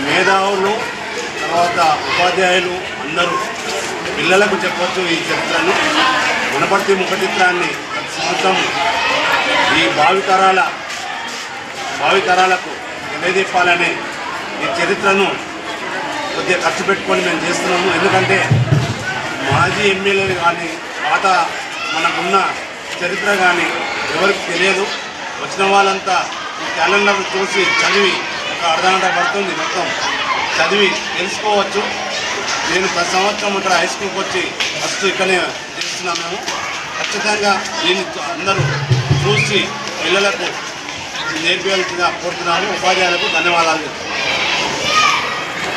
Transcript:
మేధావులు తర్వాత ఉపాధ్యాయులు అందరూ పిల్లలకు చెప్పవచ్చు ఈ చరిత్రను. వనపర్తి ముఖ చిత్రాన్ని ప్రతి సంవత్సరం ఈ భావితరాలకు తెలియజెప్పాలనే ఈ చరిత్రను కొద్దిగా ఖర్చు పెట్టుకొని మేము చేస్తున్నాము. ఎందుకంటే మాజీ ఎమ్మెల్యేలు కానీ పాత మనకున్న చరిత్ర కానీ ఎవరికి తెలియదు. వచ్చిన వాళ్ళంతా ఈ క్యాలెండర్ చూసి చదివి ఒక అర్ధగంట పడుతుంది మొత్తం చదివి తెలుసుకోవచ్చు. నేను ప్రతి సంవత్సరం ఇక్కడ హై స్కూల్కి వచ్చి ఫస్ట్ ఇక్కడనే చేస్తున్నాం. మేము ఖచ్చితంగా దీన్ని అందరూ చూసి పిల్లలకు నేర్పించాల్సిందిగా కోరుతున్నాను. ఉపాధ్యాయులకు ధన్యవాదాలు.